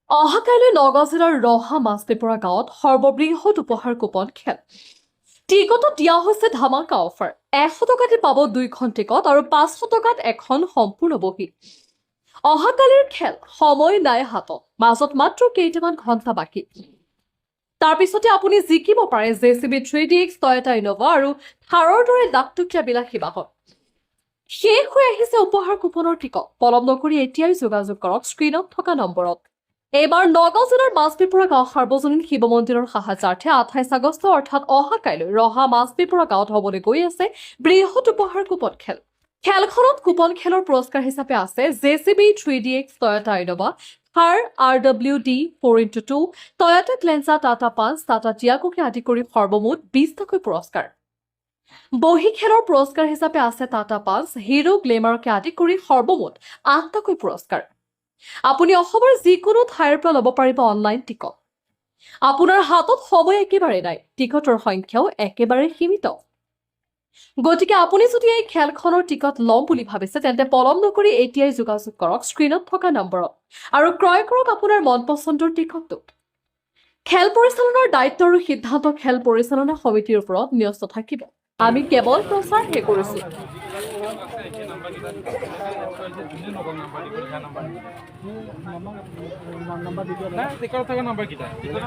অহাকাইলৈ নগাঁও জিলাৰ ৰহা মাছপেপৰা গাঁৱত সৰ্ববৃহৎ উপহাৰ কুপন খেল টিকটত দিয়া হৈছে ধামাকা অফাৰ 100 টকাতে পাব 2খন টিকট আৰু 500 টকাত এখন সম্পূৰ্ণ বহি অহাকালিৰ খেল সময় নাই হাতত মাজত মাত্ৰ কেইটামান ঘণ্টা বাকী তাৰ পিছতে আপুনি জিকিব পাৰে জেচিবি 3DX টয়োটা ইনোভা আৰু থাৰৰ দৰে লাখটকীয়া বিলাসী বাহন শেষ হৈ আহিছে উপহাৰ কুপনৰ টিকট পলম নকৰি এতিয়াই যোগাযোগ কৰক স্ক্ৰীনত থকা নম্বৰত এইবাৰ নগাঁও জিলাৰ মাছপেপৰা গাঁও সাৰ্বজনীন শিৱ মন্দিৰৰ সাহায্যাৰ্থে 28 আগষ্ট অৰ্থাৎ অহাকাইলৈ ৰহা মাছপেপৰা গাঁৱত হ'বলৈ গৈ আছে বৃহৎ উপহাৰ কুপন খেল খেলখনত কুপন খেলৰ পুৰস্কাৰ হিচাপে আছে জেচিবি 3DX টয়োটা ইনোভা থাৰ RWD 4x2 Toyota Glanza Tata পাঞ্চ টাটা টিয়াগোকে আদি কৰি সৰ্বমুঠ 20টাকৈ পুৰস্কাৰ বহি খেলৰ পুৰস্কাৰ হিচাপে আছে টাটা পাঞ্চ হিৰো গ্লেমাৰকে আদি কৰি সৰ্বমুঠ 8টাকৈ পুৰস্কাৰ আপুনি অসমৰ যিকোনো ঠাইৰ পৰা ল'ব পাৰিব অনলাইন টিকট আপোনাৰ হাতত সময় একেবাৰে নাই টিকটৰ সংখ্যাও একেবাৰে সীমিত গতিকে আপুনি যদি এই খেলখনৰ টিকট ল'ম বুলি ভাবিছে তেন্তে পলম নকৰি এতিয়াই যোগাযোগ কৰক স্ক্ৰীনত থকা নম্বৰত আৰু ক্ৰয় কৰক আপোনাৰ মন পছন্দৰ টিকটটো খেল পৰিচালনাৰ দায়িত্ব আৰু সিদ্ধান্ত খেল পৰিচালনা সমিতিৰ ওপৰত ন্যস্ত থাকিব আমি কেৱল প্ৰচাৰহে কৰিছো নাম্বাৰ